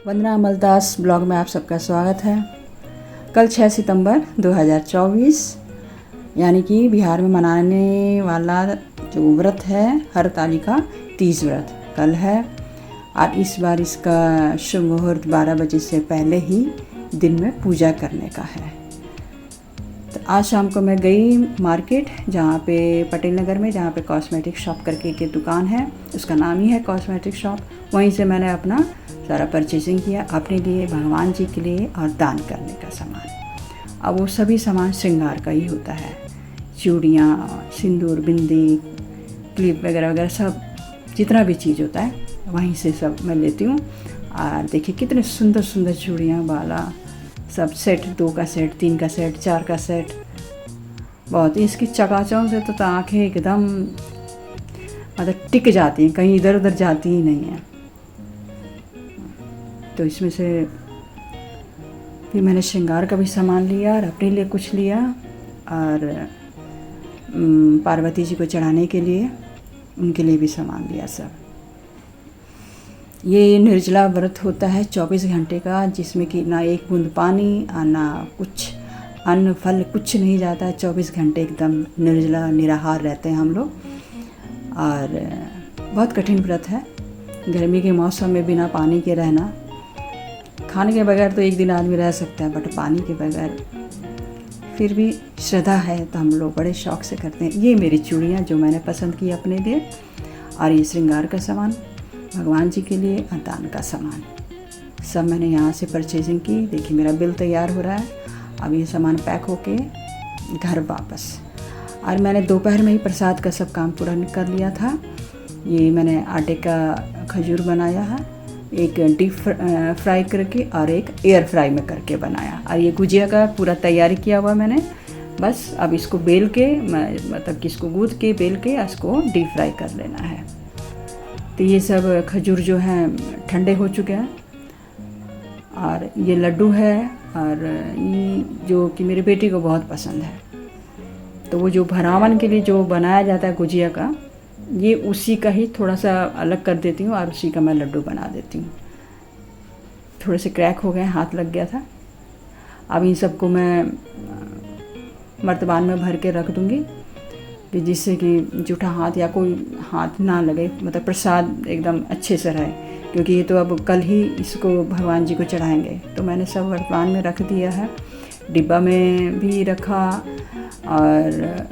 वंदना amaltas blog में आप सबका स्वागत है। कल 6 सितंबर 2024 यानी कि बिहार में मनाने वाला जो व्रत है हरतालिका तीज व्रत कल है और इस बार इसका शुभ मुहूर्त 12 बजे से पहले ही दिन में पूजा करने का है। तो आज शाम को मैं गई मार्केट, जहाँ पे पटेल नगर में, जहाँ पे कॉस्मेटिक शॉप करके की दुकान है, उसका नाम ही है कॉस्मेटिक शॉप। वहीं से मैंने अपना सारा परचेजिंग किया अपने लिए, भगवान जी के लिए और दान करने का सामान। अब वो सभी सामान श्रृंगार का ही होता है, चूड़ियाँ, सिंदूर, बिंदी, क्लिप वगैरह वगैरह सब जितना भी चीज़ होता है वहीं से सब मैं लेती हूँ। और देखिए कितने सुंदर सुंदर चूड़ियाँ, बाला, सब सेट, 2 का सेट, 3 का सेट, 4 का सेट, बहुत इसकी चकाचौंध से तो आँखें एकदम मतलब टिक जाती हैं, कहीं इधर उधर जाती ही नहीं है। तो इसमें से फिर मैंने श्रृंगार का भी सामान लिया और अपने लिए कुछ लिया और पार्वती जी को चढ़ाने के लिए उनके लिए भी सामान लिया सब। ये निर्जला व्रत होता है 24 घंटे का, जिसमें कि ना एक बूंद पानी और ना कुछ अन्न फल कुछ नहीं जाता है। 24 घंटे एकदम निर्जला निराहार रहते हैं हम लोग। और बहुत कठिन व्रत है। गर्मी के मौसम में बिना पानी के रहना, खाने के बगैर तो एक दिन आदमी रह सकता है, बट पानी के बगैर फिर भी श्रद्धा है तो हम लोग बड़े शौक़ से करते हैं। ये मेरी चूड़ियाँ जो मैंने पसंद की अपने लिए, और ये श्रृंगार का सामान भगवान जी के लिए और दान का सामान सब मैंने यहाँ से परचेजिंग की। देखिए मेरा बिल तैयार हो रहा है। अब ये सामान पैक होके घर वापस। और मैंने दोपहर में ही प्रसाद का सब काम पूरा कर लिया था। ये मैंने आटे का खजूर बनाया है, एक डीप फ्राई करके और एक एयर फ्राई में करके बनाया। और ये गुजिया का पूरा तैयारी किया हुआ मैंने। बस अब इसको बेल के मतलब कि इसको गूँथ के बेल के इसको डीप फ्राई कर लेना है। तो ये सब खजूर जो हैं ठंडे हो चुके हैं। और ये लड्डू है, और ये जो कि मेरे बेटी को बहुत पसंद है, तो वो जो भरावन के लिए जो बनाया जाता है गुजिया का, ये उसी का ही थोड़ा सा अलग कर देती हूँ और उसी का मैं लड्डू बना देती हूँ। थोड़े से क्रैक हो गए, हाथ लग गया था। अब इन सबको मैं मर्तबान में भर के रख दूँगी कि जिससे कि जूठा हाथ या कोई हाथ ना लगे, मतलब प्रसाद एकदम अच्छे से रहे, क्योंकि ये तो अब कल ही इसको भगवान जी को चढ़ाएंगे। तो मैंने सब मर्तबान में रख दिया है, डिब्बा में भी रखा, और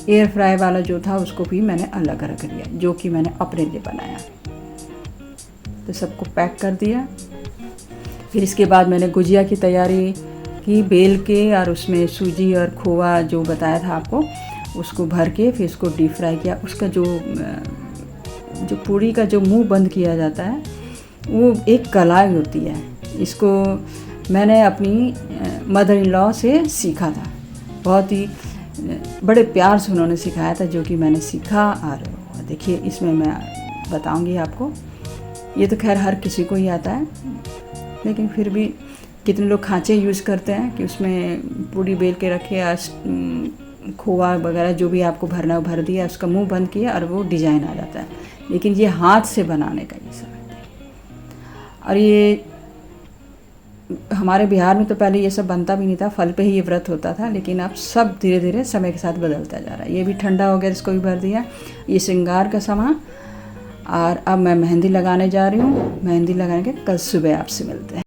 एयर फ्राई वाला जो था उसको भी मैंने अलग रख दिया, जो कि मैंने अपने लिए बनाया। तो सबको पैक कर दिया। फिर इसके बाद मैंने गुजिया की तैयारी की, बेल के, और उसमें सूजी और खोआ जो बताया था आपको, उसको भर के फिर इसको डीप फ्राई किया। उसका जो पूड़ी का जो मुंह बंद किया जाता है वो एक कलाई होती है। इसको मैंने अपनी मदर इन लॉ से सीखा था। बहुत ही बड़े प्यार से उन्होंने सिखाया था, जो कि मैंने सीखा। और देखिए इसमें मैं बताऊंगी आपको। ये तो खैर हर किसी को ही आता है, लेकिन फिर भी कितने लोग खांचे यूज़ करते हैं कि उसमें पूड़ी बेल के रखे, खोआ वगैरह जो भी आपको भरना भर दिया, उसका मुंह बंद किया और वो डिज़ाइन आ जाता है। लेकिन ये हाथ से बनाने का ये सब है। और ये हमारे बिहार में तो पहले ये सब बनता भी नहीं था, फल पे ही ये व्रत होता था, लेकिन अब सब धीरे धीरे समय के साथ बदलता जा रहा है। ये भी ठंडा हो गया, इसको भी भर दिया। ये श्रृंगार का सामान। और अब मैं मेहंदी लगाने जा रही हूँ। मेहंदी लगाने के कल सुबह आपसे मिलते हैं।